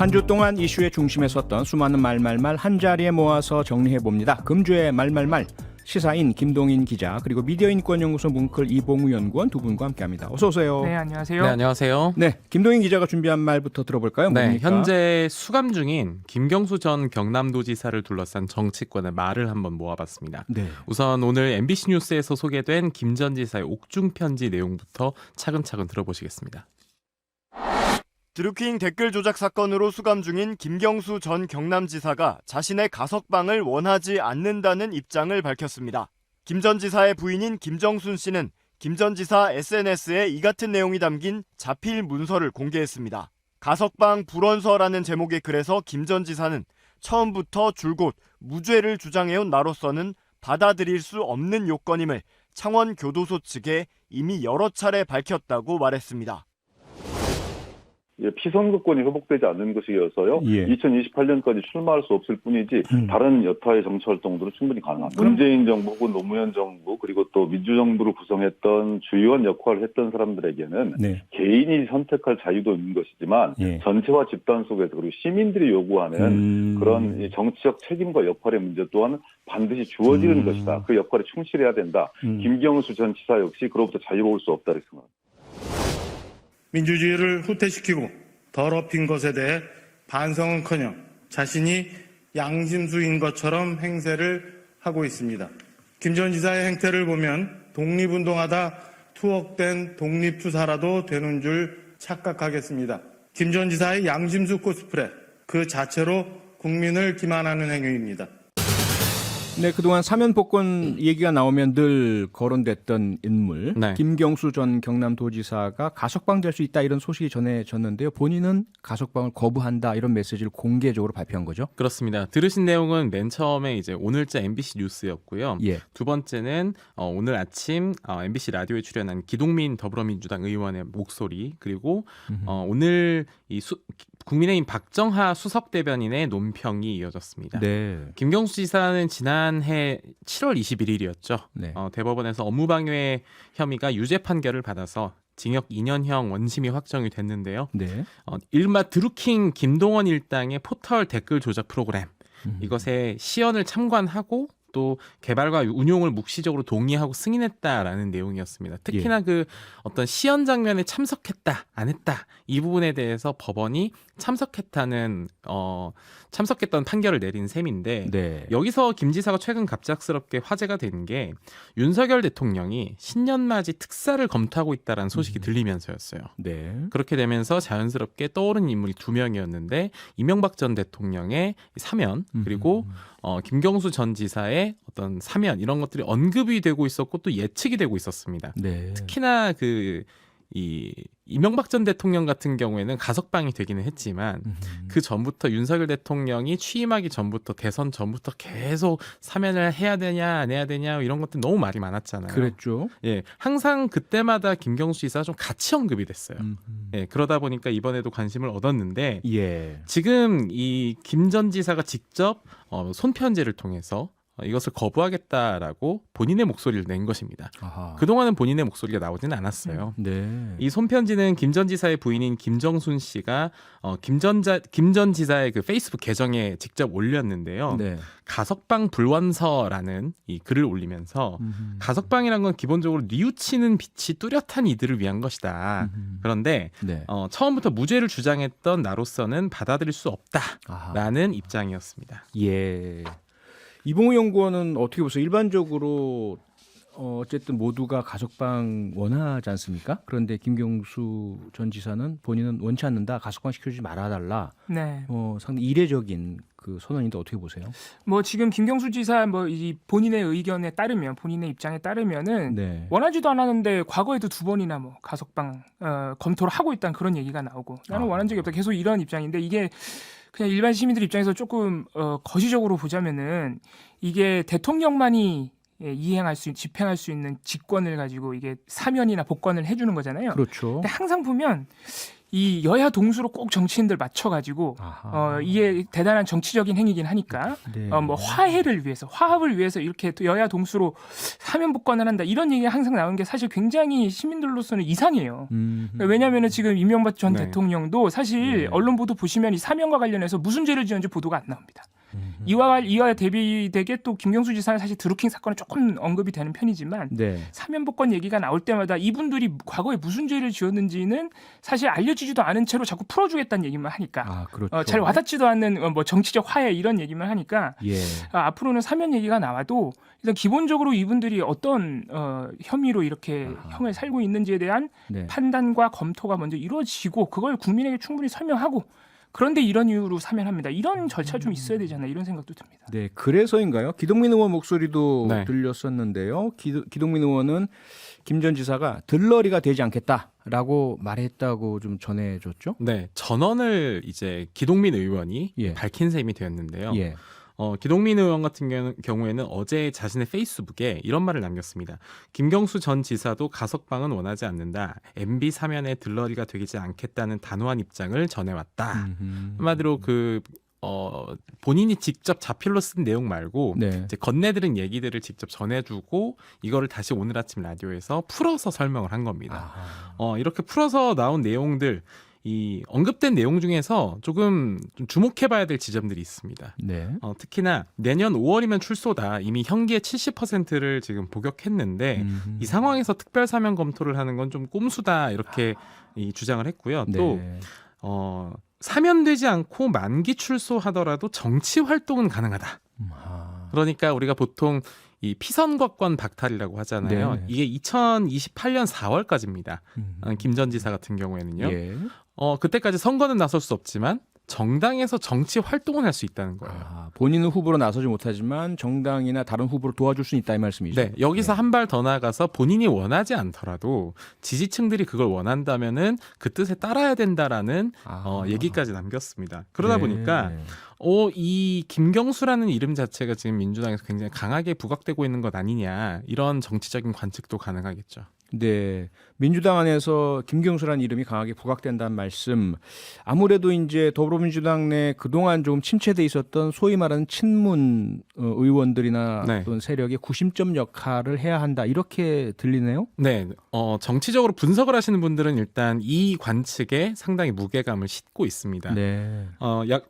한 주 동안 이슈의 중심에 섰던 수많은 말말말 한자리에 모아서 정리해봅니다. 금주의 말말말 시사인 김동인 기자 그리고 미디어인권연구소 뭉클 이봉우 연구원 두 분과 함께합니다. 어서 오세요. 네, 안녕하세요. 네, 안녕하세요. 네, 김동인 기자가 준비한 말부터 들어볼까요? 네, 뭡니까? 현재 수감 중인 김경수 전 경남도지사를 둘러싼 정치권의 말을 한번 모아봤습니다. 네. 우선 오늘 MBC 뉴스에서 소개된 김 전 지사의 옥중 편지 내용부터 차근차근 들어보시겠습니다. 드루킹 댓글 조작 사건으로 수감 중인 김경수 전 경남지사가 자신의 가석방을 원하지 않는다는 입장을 밝혔습니다. 김 전 지사의 부인인 김정순 씨는 김 전 지사 SNS에 이 같은 내용이 담긴 자필 문서를 공개했습니다. 가석방 불원서라는 제목의 글에서 김 전 지사는 처음부터 줄곧 무죄를 주장해온 나로서는 받아들일 수 없는 요건임을 창원교도소 측에 이미 여러 차례 밝혔다고 말했습니다. 피선거권이 회복되지 않는 것이어서요. 예. 2028년까지 출마할 수 없을 뿐이지 다른 여타의 정치 활동들은 충분히 가능합니다. 문재인 정부 혹은 노무현 정부 그리고 또 민주정부를 구성했던 주요한 역할을 했던 사람들에게는 네. 개인이 선택할 자유도 있는 것이지만 예. 전체와 집단 속에서 그리고 시민들이 요구하는 그런 이 정치적 책임과 역할의 문제 또한 반드시 주어지는 것이다. 그 역할에 충실해야 된다. 김경수 전 지사 역시 그로부터 자유로울 수 없다 이렇게 생각합니다. 민주주의를 후퇴시키고 더럽힌 것에 대해 반성은커녕 자신이 양심수인 것처럼 행세를 하고 있습니다. 김 전 지사의 행태를 보면 독립운동하다 투옥된 독립투사라도 되는 줄 착각하겠습니다. 김 전 지사의 양심수 코스프레 그 자체로 국민을 기만하는 행위입니다. 네, 그동안 사면 복권 얘기가 나오면 늘 거론됐던 인물 네. 김경수 전 경남도지사가 가석방 될 수 있다 이런 소식이 전해졌는데요. 본인은 가석방을 거부한다 이런 메시지를 공개적으로 발표한 거죠. 그렇습니다. 들으신 내용은 맨 처음에 이제 오늘자 MBC 뉴스였고요. 예. 두 번째는 오늘 아침 MBC 라디오에 출연한 기동민 더불어민주당 의원의 목소리 그리고 오늘 국민의힘 박정하 수석대변인의 논평이 이어졌습니다. 네. 김경수 지사는 지난해 7월 21일이었죠. 네. 대법원에서 업무방해 혐의가 유죄 판결을 받아서 징역 2년형 원심이 확정이 됐는데요. 네. 이른바 드루킹 김동원 일당의 포털 댓글 조작 프로그램 이것에 시연을 참관하고 또 개발과 운용을 묵시적으로 동의하고 승인했다라는 내용이었습니다. 특히나 그 어떤 시연 장면에 참석했다, 안 했다 이 부분에 대해서 법원이 참석했던 판결을 내린 셈인데 네. 여기서 김 지사가 최근 갑작스럽게 화제가 된 게 윤석열 대통령이 신년맞이 특사를 검토하고 있다라는 소식이 들리면서였어요. 네. 그렇게 되면서 자연스럽게 떠오른 인물이 두 명이었는데 이명박 전 대통령의 사면 그리고 김경수 전 지사의 어떤 사면 이런 것들이 언급이 되고 있었고 또 예측이 되고 있었습니다. 네. 특히나 이 이명박 전 대통령 같은 경우에는 가석방이 되기는 했지만 그 전부터 윤석열 대통령이 취임하기 전부터 대선 전부터 계속 사면을 해야 되냐 안 해야 되냐 이런 것들 너무 말이 많았잖아요. 그랬죠. 예, 항상 그때마다 김경수 지사가 좀 같이 언급이 됐어요. 예, 그러다 보니까 이번에도 관심을 얻었는데 예. 지금 이 김 전 지사가 직접 손편지를 통해서 이것을 거부하겠다라고 본인의 목소리를 낸 것입니다. 아하. 그동안은 본인의 목소리가 나오지는 않았어요. 네. 이 손편지는 김 전 지사의 부인인 김정순 씨가 김 전 지사의 그 페이스북 계정에 직접 올렸는데요. 네. 가석방 불원서라는 이 글을 올리면서 가석방이란 건 기본적으로 뉘우치는 빛이 뚜렷한 이들을 위한 것이다. 그런데 네. 처음부터 무죄를 주장했던 나로서는 받아들일 수 없다라는 아하. 입장이었습니다. 예. 이봉우 연구원은 어떻게 보세요? 일반적으로 어쨌든 모두가 가석방 원하지 않습니까? 그런데 김경수 전 지사는 본인은 원치 않는다. 가석방 시켜주지 말아달라. 네. 상당히 이례적인 그 선언인데 어떻게 보세요? 뭐 지금 김경수 지사 이 본인의 의견에 따르면 본인의 입장에 따르면은 네. 원하지도 않았는데 과거에도 두 번이나 뭐 가석방 검토를 하고 있다는 그런 얘기가 나오고 나는 원한 적이 없다. 계속 이런 입장인데 이게 그냥 일반 시민들 입장에서 조금 거시적으로 보자면은 이게 대통령만이 집행할 수 있는 직권을 가지고 이게 사면이나 복권을 해주는 거잖아요. 그렇죠. 근데 항상 보면 이 여야 동수로 꼭 정치인들 맞춰가지고 이게 대단한 정치적인 행위긴 하니까 네. 뭐 화해를 위해서 화합을 위해서 이렇게 또 여야 동수로 사면 복권을 한다 이런 얘기가 항상 나오는 게 사실 굉장히 시민들로서는 이상해요. 왜냐하면 지금 이명박 전 네. 대통령도 사실 네. 언론 보도 보시면 이 사면과 관련해서 무슨 죄를 지었는지 보도가 안 나옵니다. 이와 대비되게 또 김경수 지사는 사실 드루킹 사건에 조금 언급이 되는 편이지만 네. 사면 복권 얘기가 나올 때마다 이분들이 과거에 무슨 죄를 지었는지는 사실 알려지지도 않은 채로 자꾸 풀어주겠다는 얘기만 하니까 아, 그렇죠. 잘 와닿지도 않는 뭐 정치적 화해 이런 얘기만 하니까 예. 앞으로는 사면 얘기가 나와도 일단 기본적으로 이분들이 어떤 혐의로 이렇게 형을 살고 있는지에 대한 네. 판단과 검토가 먼저 이루어지고 그걸 국민에게 충분히 설명하고 그런데 이런 이유로 사면합니다. 이런 절차 좀 있어야 되지 않나 이런 생각도 듭니다. 네, 그래서인가요? 기동민 의원 목소리도 네. 들렸었는데요. 기동민 의원은 김 전 지사가 들러리가 되지 않겠다라고 말했다고 좀 전해줬죠. 네, 전언을 이제 기동민 의원이 예. 밝힌 셈이 되었는데요. 예. 기동민 의원 같은 경우에는 어제 자신의 페이스북에 이런 말을 남겼습니다. 김경수 전 지사도 가석방은 원하지 않는다. MB 사면의 들러리가 되지 않겠다는 단호한 입장을 전해왔다. 한마디로 본인이 직접 자필로 쓴 내용 말고 네. 이제 건네들은 얘기들을 직접 전해주고 이거를 다시 오늘 아침 라디오에서 풀어서 설명을 한 겁니다. 이렇게 풀어서 나온 내용들 이 언급된 내용 중에서 조금 좀 주목해봐야 될 지점들이 있습니다. 네. 특히나 내년 5월이면 출소다. 이미 형기의 70%를 지금 복역했는데 이 상황에서 특별 사면 검토를 하는 건 좀 꼼수다 이렇게 이 주장을 했고요. 또 네. 사면되지 않고 만기 출소하더라도 정치 활동은 가능하다. 그러니까 우리가 보통 이 피선거권 박탈이라고 하잖아요. 네. 이게 2028년 4월까지입니다. 김 전 지사 같은 경우에는요. 예. 그때까지 선거는 나설 수 없지만 정당에서 정치 활동을 할 수 있다는 거예요. 본인은 후보로 나서지 못하지만 정당이나 다른 후보로 도와줄 수 있다 이 말씀이죠. 네, 여기서 한 발 더 나아가서 본인이 원하지 않더라도 지지층들이 그걸 원한다면은 그 뜻에 따라야 된다라는 얘기까지 남겼습니다. 그러다 네. 보니까 이 김경수라는 이름 자체가 지금 민주당에서 굉장히 강하게 부각되고 있는 것 아니냐 이런 정치적인 관측도 가능하겠죠. 네, 민주당 안에서 김경수라는 이름이 강하게 부각된다는 말씀. 아무래도 이제 더불어민주당 내 그동안 좀 침체돼 있었던 소위 말하는 친문 의원들이나 네. 어떤 세력의 구심점 역할을 해야 한다 이렇게 들리네요. 네, 정치적으로 분석을 하시는 분들은 일단 이 관측에 상당히 무게감을 싣고 있습니다. 네.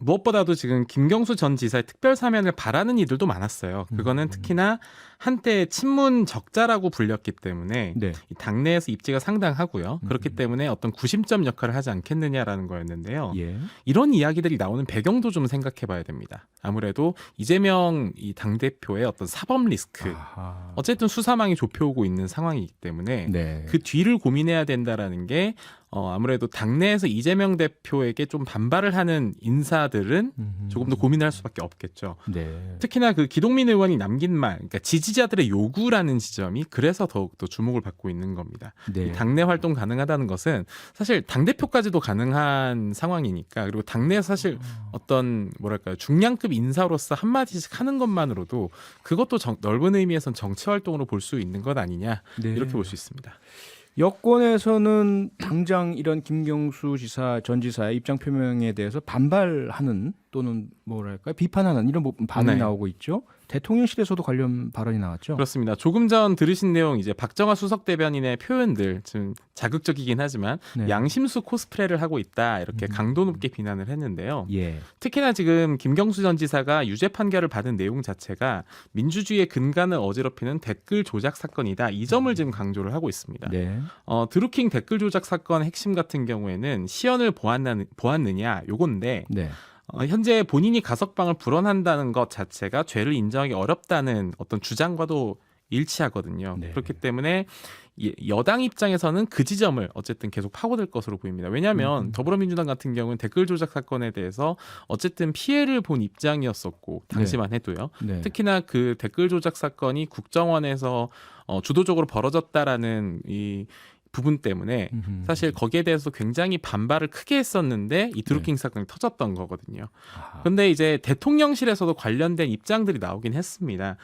무엇보다도 지금 김경수 전 지사의 특별 사면을 바라는 이들도 많았어요. 그거는 특히나 한때 친문 적자라고 불렸기 때문에 네. 이 당내에서 입지가 상당하고요. 그렇기 때문에 어떤 구심점 역할을 하지 않겠느냐라는 거였는데요. 예. 이런 이야기들이 나오는 배경도 좀 생각해봐야 됩니다. 아무래도 이재명 이 당대표의 어떤 사법 리스크, 어쨌든 수사망이 좁혀오고 있는 상황이기 때문에 네. 그 뒤를 고민해야 된다라는 게 아무래도 당내에서 이재명 대표에게 좀 반발을 하는 인사들은 조금 더 고민할 수밖에 없겠죠. 네. 특히나 그 기동민 의원이 남긴 말, 그러니까 지지자들의 요구라는 지점이 그래서 더욱더 주목을 받고 있는 겁니다. 네. 이 당내 활동 가능하다는 것은 사실 당대표까지도 가능한 상황이니까 그리고 당내에서 사실 어떤 뭐랄까요 중량급 인사로서 한마디씩 하는 것만으로도 그것도 넓은 의미에선 정치 활동으로 볼 수 있는 것 아니냐 네. 이렇게 볼 수 있습니다. 여권에서는 당장 이런 김경수 지사 전 지사의 입장 표명에 대해서 반발하는 또는 뭐랄까 비판하는 이런 반응이 네. 나오고 있죠. 대통령실에서도 관련 발언이 나왔죠. 그렇습니다. 조금 전 들으신 내용 이제 박정화 수석 대변인의 표현들 좀 자극적이긴 하지만 네. 양심수 코스프레를 하고 있다 이렇게 강도 높게 비난을 했는데요. 예. 특히나 지금 김경수 전 지사가 유죄 판결을 받은 내용 자체가 민주주의의 근간을 어지럽히는 댓글 조작 사건이다. 이 점을 지금 강조를 하고 있습니다. 네. 드루킹 댓글 조작 사건 핵심 같은 경우에는 시연을 보았느냐 요건데 네. 현재 본인이 가석방을 불언한다는 것 자체가 죄를 인정하기 어렵다는 어떤 주장과도 일치하거든요. 네. 그렇기 때문에 여당 입장에서는 그 지점을 어쨌든 계속 파고들 것으로 보입니다. 왜냐하면 더불어민주당 같은 경우는 댓글 조작 사건에 대해서 어쨌든 피해를 본 입장이었었고 당시만 해도요. 네. 특히나 그 댓글 조작 사건이 국정원에서 주도적으로 벌어졌다라는 이 부분 때문에 사실 거기에 대해서 굉장히 반발을 크게 했었는데 이 드루킹 사건이 터졌던 거거든요. 그런데 이제 대통령실에서도 관련된 입장들이 나오긴 했습니다.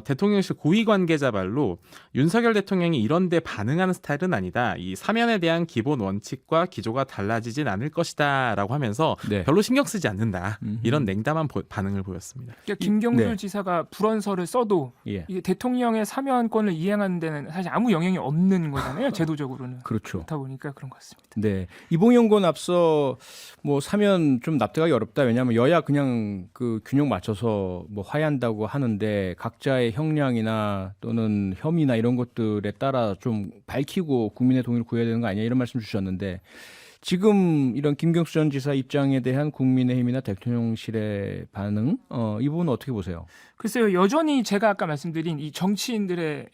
대통령실 고위 관계자 말로 윤석열 대통령이 이런 데 반응하는 스타일은 아니다. 이 사면에 대한 기본 원칙과 기조가 달라지진 않을 것이다라고 하면서 네. 별로 신경 쓰지 않는다. 이런 냉담한 반응을 보였습니다. 그러니까 김경수 네. 지사가 불언서를 써도 예. 이게 대통령의 사면권을 이행하는 데는 사실 아무 영향이 없는 거잖아요. 제도적으로는. 그렇죠. 그렇다 보니까 그런 것 같습니다. 네. 이봉영 건 앞서 뭐 사면 좀 납득하기 어렵다. 왜냐하면 여야 그냥 그 균형 맞춰서 뭐 화해한다고 하는데 각자의 형량이나 또는 혐의나 이런 것들에 따라 좀 밝히고 국민의 동의를 구해야 되는 거 아니냐 이런 말씀 주셨는데 지금 이런 김경수 전 지사 입장에 대한 국민의힘이나 대통령실의 반응 이 부분은 어떻게 보세요? 글쎄요, 여전히 제가 아까 말씀드린 이 정치인들의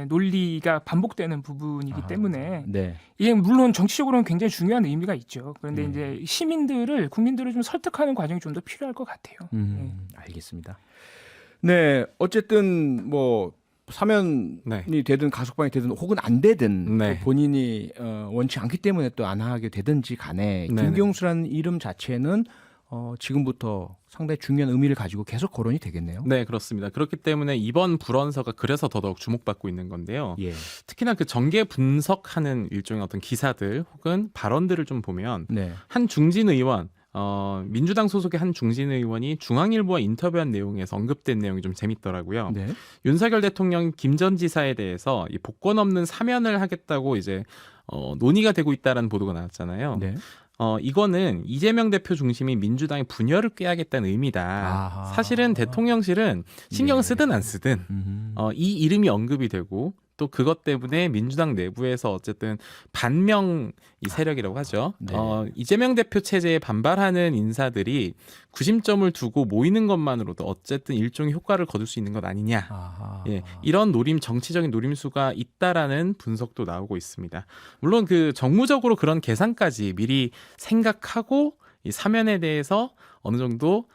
논리가 반복되는 부분이기 때문에 네. 이게 물론 정치적으로는 굉장히 중요한 의미가 있죠. 그런데 이제 국민들을 좀 설득하는 과정이 좀 더 필요할 것 같아요. 알겠습니다. 네, 어쨌든 뭐 사면이 네. 되든 가석방이 되든 혹은 안 되든 네. 또 본인이 원치 않기 때문에 또 안 하게 되든지 간에 네네. 김경수라는 이름 자체는 지금부터 상당히 중요한 의미를 가지고 계속 거론이 되겠네요. 네, 그렇습니다. 그렇기 때문에 이번 불언서가 그래서 더더욱 주목받고 있는 건데요. 예. 특히나 그 정계 분석하는 일종의 어떤 기사들 혹은 발언들을 좀 보면 네. 한 중진 의원 민주당 소속의 한 중진 의원이 중앙일보와 인터뷰한 내용에서 언급된 내용이 좀 재밌더라고요. 네. 윤석열 대통령 김 전 지사에 대해서 이 복권 없는 사면을 하겠다고 이제 논의가 되고 있다라는 보도가 나왔잖아요. 네. 이거는 이재명 대표 중심이 민주당의 분열을 꾀하겠다는 의미다. 아하. 사실은 대통령실은 신경을 네. 쓰든 안 쓰든 이 이름이 언급이 되고 또 그것 때문에 민주당 내부에서 어쨌든 반명 이 세력이라고 하죠. 네. 이재명 대표 체제에 반발하는 인사들이 구심점을 두고 모이는 것만으로도 어쨌든 일종의 효과를 거둘 수 있는 것 아니냐. 아하. 예, 이런 정치적인 노림수가 있다라는 분석도 나오고 있습니다. 물론 그 정무적으로 그런 계산까지 미리 생각하고 이 사면에 대해서 어느 정도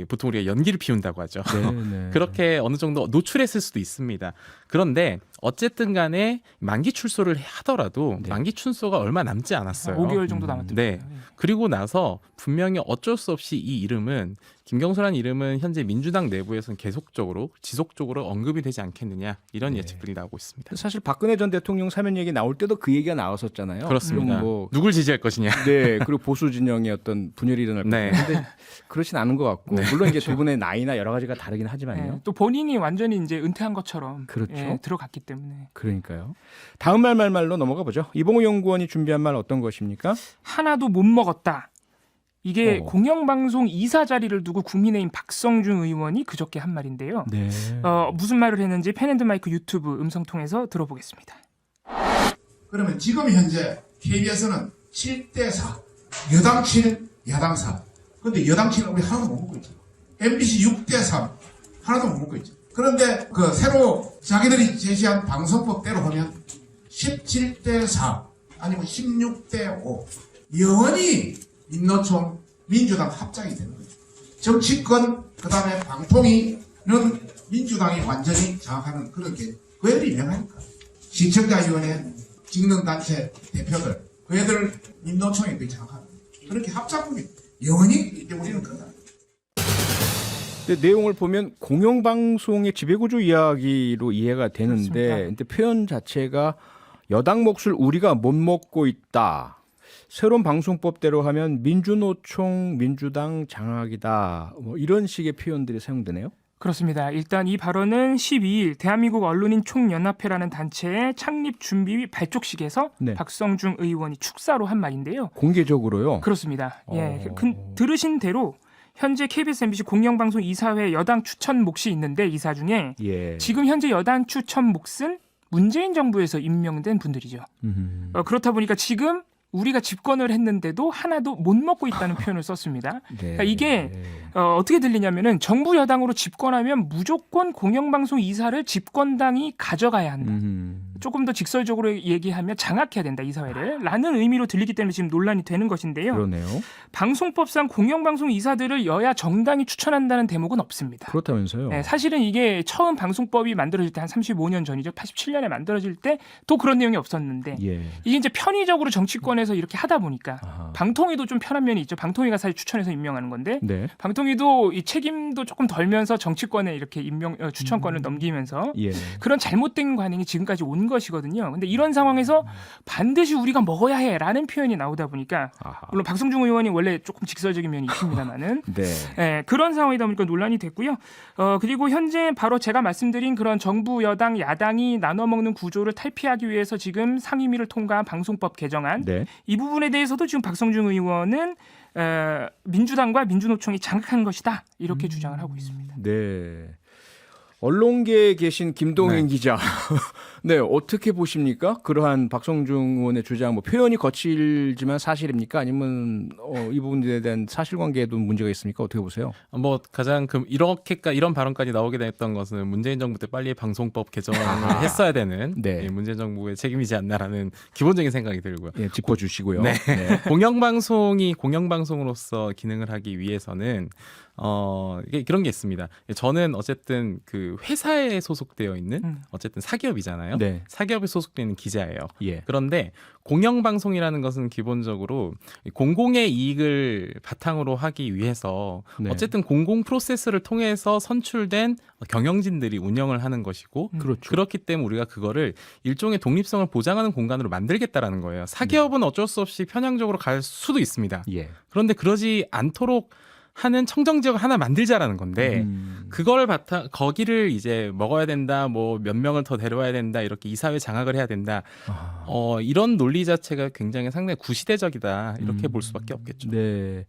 보통 우리가 연기를 피운다고 하죠. 네, 네. 그렇게 어느 정도 노출했을 수도 있습니다. 그런데 어쨌든 간에 만기 출소를 하더라도 네. 만기 출소가 얼마 남지 않았어요. 5개월 정도 남았던 네. 거예요. 그리고 나서 분명히 어쩔 수 없이 이 이름은 김경수라는 이름은 현재 민주당 내부에서는 계속적으로 지속적으로 언급이 되지 않겠느냐 이런 네. 예측들이 나오고 있습니다. 사실 박근혜 전 대통령 사면 얘기 나올 때도 그 얘기가 나왔었잖아요. 그렇습니다. 그럼 뭐 누굴 지지할 것이냐. 네, 그리고 보수 진영의 어떤 분열이 일어날 네. 거예요. 근데 그렇진 않은 것 같고 네. 물론 이제 두 분의 나이나 여러 가지가 다르긴 하지만요. 또 본인이 완전히 이제 은퇴한 것처럼 그렇죠. 들어갔기 때문에 그러니까요. 다음 말로 넘어가 보죠. 이봉우 연구원이 준비한 말 어떤 것입니까? 하나도 못 먹었다. 이게 어. 공영방송 이사 자리를 두고 국민의힘 박성준 의원이 그저께 한 말인데요. 네. 무슨 말을 했는지 펜앤드마이크 유튜브 음성 통해서 들어보겠습니다. 그러면 지금 현재 KBS는 7대4, 여당 7, 야당 4. 근데 여당 7은 우리 하나도 못 먹고 있죠. MBC 6대3, 하나도 못 먹고 있죠. 그런데 그 새로 자기들이 제시한 방송법대로 보면 17대4 아니면 16대5 영원히 민노총 민주당 합작이 되는 거죠. 정치권 그다음에 방통위는 민주당이 완전히 장악하는 그런 게 그 애들이 유명하니까 시청자위원회 직능단체 대표들 그 애들 민노총이 거의 장악하는 그렇게 합작국이 영원히 우리는 그다. 근데 내용을 보면 공영방송의 지배구조 이야기로 이해가 되는데 그렇습니다. 근데 표현 자체가 여당 몫을 우리가 못 먹고 있다. 새로운 방송법대로 하면 민주노총 민주당 장악이다. 뭐 이런 식의 표현들이 사용되네요. 그렇습니다. 일단 이 발언은 12일 대한민국 언론인 총연합회라는 단체의 창립 준비 발족식에서 네. 박성중 의원이 축사로 한 말인데요. 공개적으로요. 그렇습니다. 예, 어. 들으신 대로 현재 KBS, MBC 공영방송 이사회 여당 추천 몫이 있는데 이사 중에 예. 지금 현재 여당 추천 몫은 문재인 정부에서 임명된 분들이죠. 그렇다 보니까 지금 우리가 집권을 했는데도 하나도 못 먹고 있다는 표현을 썼습니다. 네. 그러니까 이게 어떻게 들리냐면은 정부 여당으로 집권하면 무조건 공영방송 이사를 집권당이 가져가야 한다. 조금 더 직설적으로 얘기하면 장악해야 된다 이사회를 라는 의미로 들리기 때문에 지금 논란이 되는 것인데요. 그러네요. 방송법상 공영방송 이사들을 여야 정당이 추천한다는 대목은 없습니다. 그렇다면서요. 네, 사실은 이게 처음 방송법이 만들어질 때 한 35년 전이죠. 87년에 만들어질 때 또 그런 내용이 없었는데 예. 이게 이제 편의적으로 정치권에서 이렇게 하다 보니까 아하. 방통위도 좀 편한 면이 있죠. 방통위가 사실 추천해서 임명하는 건데 네. 방통위도 이 책임도 조금 덜면서 정치권에 이렇게 추천권을 넘기면서 예. 그런 잘못된 관행이 지금까지 온 것이거든요. 근데 이런 상황에서 반드시 우리가 먹어야 해라는 표현이 나오다 보니까 아하. 물론 박성중 의원이 원래 조금 직설적인 면이 있습니다만은 네. 네, 그런 상황이다 보니까 논란이 됐고요. 그리고 현재 바로 제가 말씀드린 그런 정부, 여당, 야당이 나눠 먹는 구조를 탈피하기 위해서 지금 상임위를 통과한 방송법 개정안 네. 이 부분에 대해서도 지금 박성중 의원은 민주당과 민주노총이 장악한 것이다 이렇게 주장을 하고 있습니다. 네. 언론계에 계신 김동인 네. 기자, 네 어떻게 보십니까? 그러한 박성중 의원의 주장, 뭐 표현이 거칠지만 사실입니까? 아니면 이 부분에 대한 사실관계에도 문제가 있습니까? 어떻게 보세요? 뭐 가장 이런 발언까지 나오게 됐던 것은 문재인 정부 때 빨리 방송법 개정을 했어야 되는 네. 문재인 정부의 책임이지 않나라는 기본적인 생각이 들고요. 예, 짚어주시고요. 네. 네. 공영방송이 공영방송으로서 기능을 하기 위해서는 이게 그런 게 있습니다. 저는 어쨌든 그 회사에 소속되어 있는 어쨌든 사기업이잖아요. 네. 사기업에 소속되어 있는 기자예요. 예. 그런데 공영방송이라는 것은 기본적으로 공공의 이익을 바탕으로 하기 위해서 네. 어쨌든 공공 프로세스를 통해서 선출된 경영진들이 운영을 하는 것이고 그렇죠. 그렇기 때문에 우리가 그거를 일종의 독립성을 보장하는 공간으로 만들겠다라는 거예요. 사기업은 어쩔 수 없이 편향적으로 갈 수도 있습니다. 예. 그런데 그러지 않도록 하는 청정 지역을 하나 만들자라는 건데 그걸 거기를 이제 먹어야 된다, 뭐 몇 명을 더 데려와야 된다, 이렇게 이사회 장악을 해야 된다. 이런 논리 자체가 굉장히 상당히 구시대적이다 이렇게 볼 수밖에 없겠죠. 네.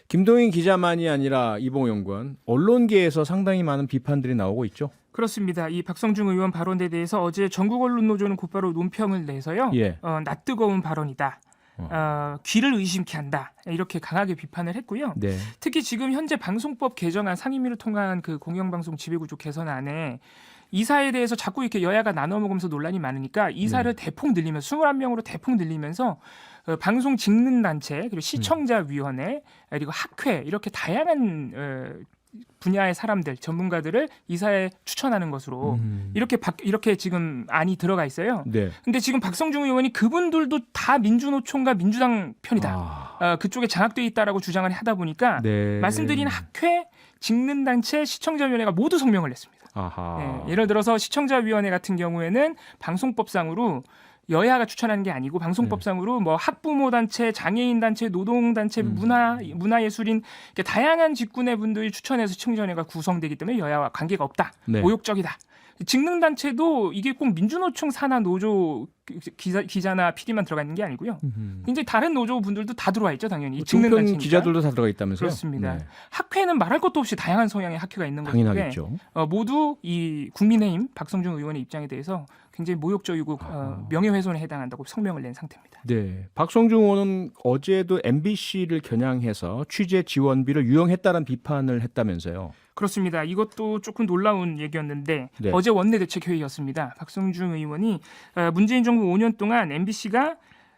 김동인 기자만이 아니라 이봉호 연구원, 언론계에서 상당히 많은 비판들이 나오고 있죠. 그렇습니다. 이 박성중 의원 발언에 대해서 어제 전국언론노조는 곧바로 논평을 내서요. 예. 낯뜨거운 발언이다. 귀를 의심케 한다. 이렇게 강하게 비판을 했고요. 네. 특히 지금 현재 방송법 개정안 상임위를 통한 그 공영방송 지배구조 개선안에 이사에 대해서 자꾸 이렇게 여야가 나눠 먹으면서 논란이 많으니까 이사를 대폭 늘리면서 21명으로 대폭 늘리면서 방송 직능 단체 그리고 시청자위원회 그리고 학회 이렇게 다양한 분야의 사람들 전문가들을 이사에 추천하는 것으로 이렇게 지금 안이 들어가 있어요. 네. 근데 지금 박성중 의원이 그분들도 다 민주노총과 민주당 편이다. 그쪽에 장악돼 있다라고 주장을 하다 보니까 네. 말씀드린 학회, 직능단체, 시청자위원회가 모두 성명을 냈습니다. 아하. 네, 예를 들어서 시청자위원회 같은 경우에는 방송법상으로 여야가 추천하는 게 아니고 방송법상으로 뭐 학부모 단체, 장애인 단체, 노동 단체, 문화예술인 이렇게 다양한 직군의 분들이 추천해서 시청자위원회가 구성되기 때문에 여야와 관계가 없다. 네. 모욕적이다. 직능단체도 이게 꼭 민주노총 산하 노조 기자나 PD만 들어가 있는 게 아니고요. 이제 다른 노조 분들도 다 들어와 있죠, 당연히. 종편 직능단체니까. 기자들도 다 들어가 있다면서요? 그렇습니다. 네. 학회는 말할 것도 없이 다양한 성향의 학회가 있는 것인데 당연하겠죠. 모두 이 국민의힘 박성중 의원의 입장에 대해서 굉장히 모욕적이고 명예훼손에 해당한다고 성명을 낸 상태입니다. 네. 박성중 의원은 어제도 MBC를 겨냥해서 취재 지원비를 유용했다는 비판을 했다면서요. 그렇습니다. 이것도 조금 놀라운 얘기였는데 네. 어제 원내대책회의였습니다. 박성중 의원이 문재인 정부 5년 동안 MBC가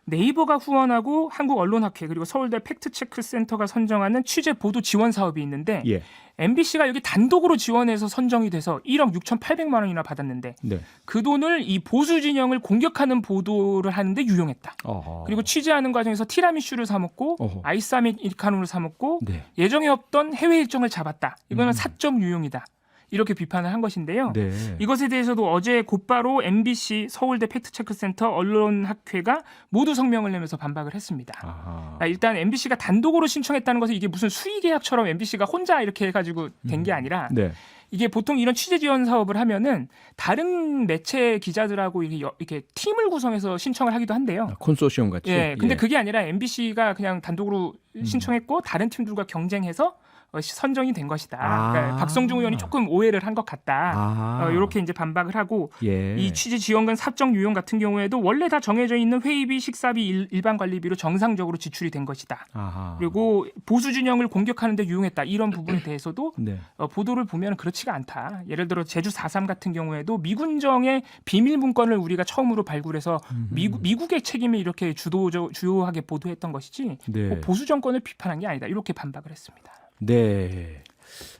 네이버가 후원하고 한국언론학회 그리고 서울대 팩트체크센터가 선정하는 취재 보도 지원 사업이 있는데 예. MBC가 여기 단독으로 지원해서 선정이 돼서 1억 6,800만 원이나 받았는데 네. 그 돈을 이 보수 진영을 공격하는 보도를 하는데 유용했다. 어허. 그리고 취재하는 과정에서 티라미슈를 사 먹고 어허. 아이스 아메리카노를 사 먹고 네. 예정에 없던 해외 일정을 잡았다. 이거는 사적 유용이다. 이렇게 비판을 한 것인데요. 네. 이것에 대해서도 어제 곧바로 MBC, 서울대 팩트체크센터, 언론학회가 모두 성명을 내면서 반박을 했습니다. 아하. 일단 MBC가 단독으로 신청했다는 것은 이게 무슨 수의계약처럼 MBC가 혼자 이렇게 해가지고 된 게 아니라 네. 이게 보통 이런 취재 지원 사업을 하면은 다른 매체 기자들하고 이렇게 팀을 구성해서 신청을 하기도 한대요. 콘소시엄 같이. 예, 근데 그게 아니라 MBC가 그냥 단독으로 신청했고 다른 팀들과 경쟁해서 선정이 된 것이다. 아. 그러니까 박성중 의원이 조금 오해를 한 것 같다. 이렇게 이제 반박을 하고 예. 이 취재 지원금 사적 유용 같은 경우에도 원래 다 정해져 있는 회의비, 식사비, 일반 관리비로 정상적으로 지출이 된 것이다. 아하. 그리고 보수 진영을 공격하는 데 유용했다. 이런 부분에 대해서도 네. 보도를 보면 그렇지가 않다. 예를 들어 제주 4.3 같은 경우에도 미군정의 비밀 문건을 우리가 처음으로 발굴해서 미국의 책임을 이렇게 주요하게 보도했던 것이지 네. 뭐 보수 정권을 비판한 게 아니다. 이렇게 반박을 했습니다. 네.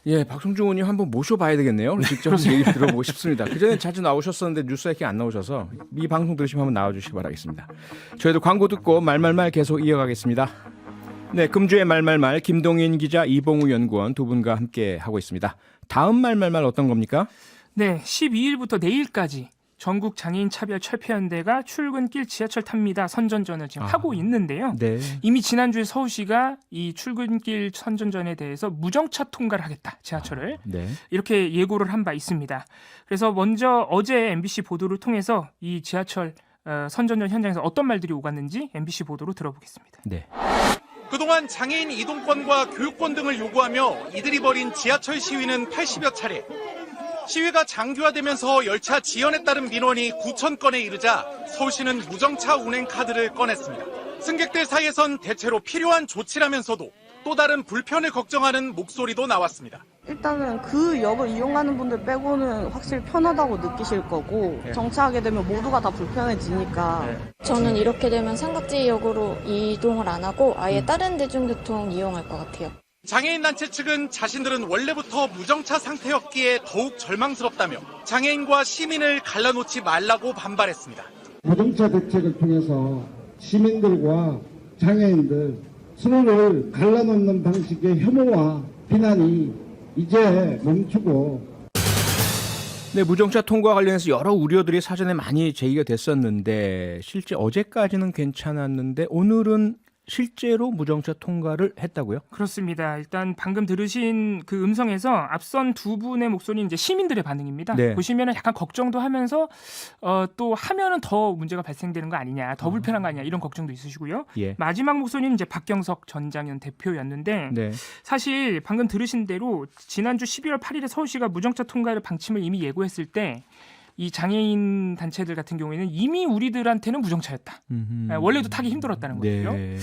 예, 박성중 의원님 한번 모셔봐야 되겠네요. 직접 얘기 들어보고 싶습니다. 그전에 자주 나오셨었는데 뉴스에 이렇게 안 나오셔서 이 방송 들으시면 한번 나와주시기 바라겠습니다. 저희도 광고 듣고 말말말 계속 이어가겠습니다. 네, 금주의 말말말 김동인 기자, 이봉우 연구원 두 분과 함께 하고 있습니다. 다음 말말말 어떤 겁니까? 네, 12일부터 내일까지 전국 장애인 차별 철폐연대가 출근길 지하철 탑니다 선전전을 지금 하고 있는데요. 네. 이미 지난주에 서울시가 이 출근길 선전전에 대해서 무정차 통과를 하겠다. 지하철을. 네. 이렇게 예고를 한 바 있습니다. 그래서 먼저 어제 MBC 보도를 통해서 이 지하철 선전전 현장에서 어떤 말들이 오갔는지 MBC 보도로 들어보겠습니다. 네. 그동안 장애인 이동권과 교육권 등을 요구하며 이들이 벌인 지하철 시위는 80여 차례. 시위가 장기화되면서 열차 지연에 따른 민원이 9천 건에 이르자 서울시는 무정차 운행 카드를 꺼냈습니다. 승객들 사이에선 대체로 필요한 조치라면서도 또 다른 불편을 걱정하는 목소리도 나왔습니다. 일단은 그 역을 이용하는 분들 빼고는 확실히 편하다고 느끼실 거고 정차하게 되면 모두가 다 불편해지니까. 저는 이렇게 되면 삼각지역으로 이동을 안 하고 아예 다른 대중교통 이용할 것 같아요. 장애인 단체 측은 자신들은 원래부터 무정차 상태였기에 더욱 절망스럽다며 장애인과 시민을 갈라놓지 말라고 반발했습니다. 무정차 대책을 통해서 시민들과 장애인들 서로를 갈라놓는 방식의 혐오와 비난이 이제 멈추고. 네, 무정차 통과 관련해서 여러 우려들이 사전에 많이 제기가 됐었는데 실제 어제까지는 괜찮았는데 오늘은 실제로 무정차 통과를 했다고요? 그렇습니다. 일단 방금 들으신 그 음성에서 앞선 두 분의 목소리는 이제 시민들의 반응입니다. 네. 보시면은 약간 걱정도 하면서 또 하면은 더 문제가 발생되는 거 아니냐, 더 불편한 거 아니냐 이런 걱정도 있으시고요. 예. 마지막 목소리는 이제 박경석 전장현 대표였는데 네. 사실 방금 들으신 대로 지난주 12월 8일에 서울시가 무정차 통과를 방침을 이미 예고했을 때 이 장애인 단체들 같은 경우에는 이미 우리들한테는 무정차였다. 원래도 타기 힘들었다는 거죠. 네.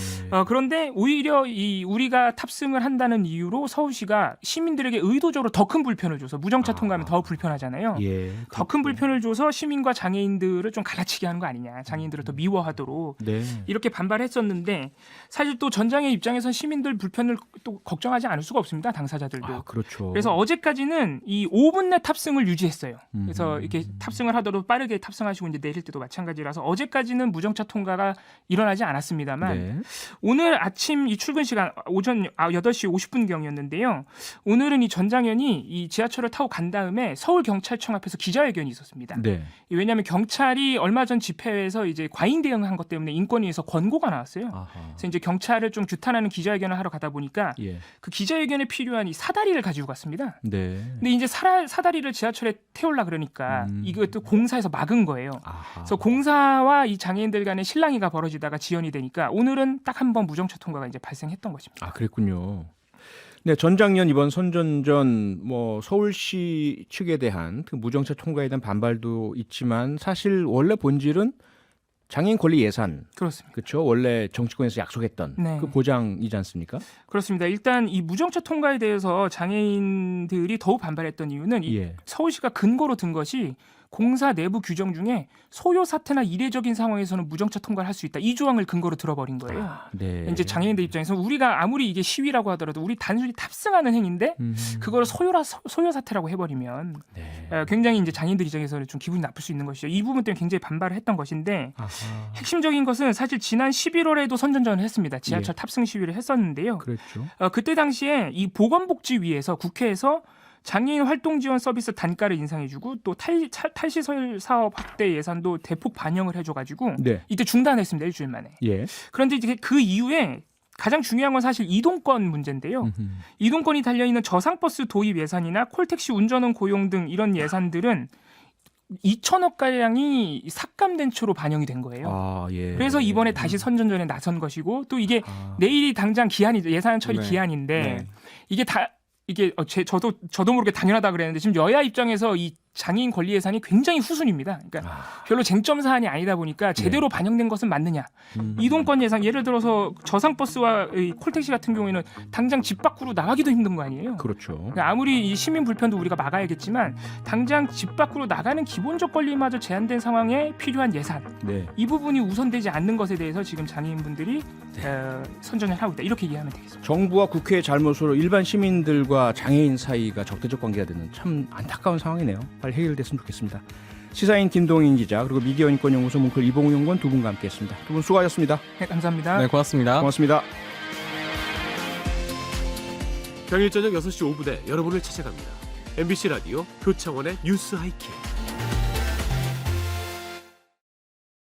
그런데 오히려 이 우리가 탑승을 한다는 이유로 서울시가 시민들에게 의도적으로 더 큰 불편을 줘서 무정차 통과하면 더 불편하잖아요. 예. 더 큰 불편을 줘서 시민과 장애인들을 좀 갈라치게 하는 거 아니냐. 장애인들을 더 미워하도록 네. 이렇게 반발했었는데 사실 또 전장의 입장에서 시민들 불편을 또 걱정하지 않을 수가 없습니다. 당사자들도. 아, 그렇죠. 그래서 어제까지는 이 5분 내 탑승을 유지했어요. 그래서 이렇게 탑승을 하도록 빠르게 탑승하시고 이제 내릴 때도 마찬가지라서 어제까지는 무정차 통과가 일어나지 않았습니다만 네. 오늘 아침 이 출근 시간 오전 8시 50분경이었는데요. 오늘은 이 전장현이 이 지하철을 타고 간 다음에 서울경찰청 앞에서 기자회견이 있었습니다. 네. 왜냐하면 경찰이 얼마 전 집회에서 이제 과잉 대응한 것 때문에 인권위에서 권고가 나왔어요. 아하. 그래서 이제 경찰을 좀 규탄하는 기자회견을 하러 가다 보니까 예. 그 기자회견에 필요한 이 사다리를 가지고 갔습니다. 네. 근데 이제 사다리를 지하철에 태우려 그러니까 이것도 공사에서 막은 거예요. 아하. 그래서 공사와 이 장애인들 간의 실랑이가 벌어지다가 지연이 되니까 오늘은 딱 한 번 무정차 통과가 이제 발생했던 것입니다. 아, 그랬군요. 네, 전작년 이번 선전전 뭐 서울시 측에 대한 그 무정차 통과에 대한 반발도 있지만 사실 원래 본질은 장애인 권리 예산, 그렇습니다. 그렇죠? 원래 정치권에서 약속했던 네. 그 보장이지 않습니까? 그렇습니다. 일단 이 무정차 통과에 대해서 장애인들이 더욱 반발했던 이유는 이 예. 서울시가 근거로 든 것이 공사 내부 규정 중에 소요 사태나 이례적인 상황에서는 무정차 통과를 할 수 있다. 이 조항을 근거로 들어버린 거예요. 아, 네. 이제 장애인들 입장에서 우리가 아무리 이게 시위라고 하더라도 우리 단순히 탑승하는 행위인데 그걸 소요 사태라고 해버리면 네. 굉장히 이제 장애인들 입장에서는 좀 기분이 나쁠 수 있는 것이죠. 이 부분 때문에 굉장히 반발을 했던 것인데 아하. 핵심적인 것은 사실 지난 11월에도 선전전을 했습니다. 지하철 예. 탑승 시위를 했었는데요. 그랬죠. 그때 당시에 이 보건복지위에서 국회에서 장애인 활동 지원 서비스 단가를 인상해주고 또 탈시설 사업 확대 예산도 대폭 반영을 해줘가지고 네. 이때 중단했습니다. 일주일 만에. 예. 그런데 이제 그 이후에 가장 중요한 건 사실 이동권 문제인데요. 이동권이 달려있는 저상버스 도입 예산이나 콜택시 운전원 고용 등 이런 예산들은 2천억 가량이 삭감된 채로 반영이 된 거예요. 아, 예. 그래서 이번에 다시 선전전에 나선 것이고 또 이게 내일이 당장 기한이 예산 처리 네. 기한인데 네. 이게 다 이게 저도 모르게 당연하다 그랬는데 지금 여야 입장에서 이 장애인 권리 예산이 굉장히 후순입니다. 그러니까 별로 쟁점 사안이 아니다 보니까 제대로 반영된 것은 맞느냐. 이동권 예산 예를 들어서 저상버스와 콜택시 같은 경우에는 당장 집 밖으로 나가기도 힘든 거 아니에요. 그렇죠. 그러니까 아무리 이 시민 불편도 우리가 막아야겠지만 당장 집 밖으로 나가는 기본적 권리마저 제한된 상황에 필요한 예산 네. 이 부분이 우선되지 않는 것에 대해서 지금 장애인분들이 선전을 하고 있다. 이렇게 이해하면 되겠습니다. 정부와 국회의 잘못으로 일반 시민들과 장애인 사이가 적대적 관계가 되는 참 안타까운 상황이네요. 빨리 해결됐으면 좋겠습니다. 시사인 김동인 기자 그리고 미디어 인권연구소 뭉클 이봉우 연구원 두 분과 함께했습니다. 두 분 수고하셨습니다. 네, 감사합니다. 네, 고맙습니다. 고맙습니다. 평일 저녁 6시 5분에 여러분을 찾아갑니다. MBC 라디오 표창원의 뉴스 하이킥.